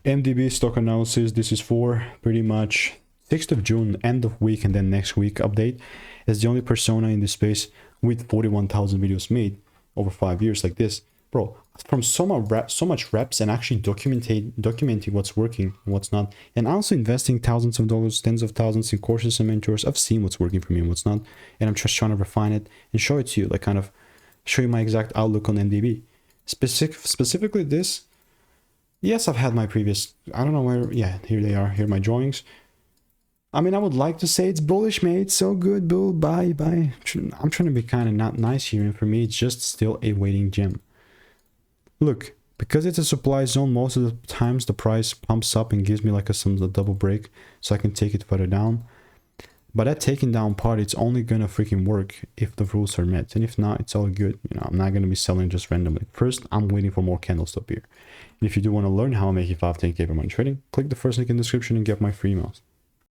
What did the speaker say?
MDB stock analysis. This is for pretty much 6th of June, end of week, and then next week update. As the only persona in this space with 41,000 videos made over 5 years like this. Bro, from so much reps and actually documenting what's working and what's not, and also investing thousands of dollars, tens of thousands in courses and mentors, I've seen what's working for me and what's not, and I'm just trying to refine it and show it to you, like kind of show you my exact outlook on MDB. Specifically this, yes, I've had my previous, I don't know where, yeah, here they are, here are my drawings. I mean, I would like to say it's bullish, mate, so good, bull, bye. I'm trying to be kind of not nice here, and for me, it's just still a waiting gem. Look, because it's a supply zone, most of the times the price pumps up and gives me like a double break so I can take it further down. But that taking down part, it's only gonna freaking work if the rules are met. And if not, it's all good. You know, I'm not gonna be selling just randomly. First, I'm waiting for more candles to appear. And if you do want to learn how I'm making 5-10K per month trading, click the first link in the description and get my free emails.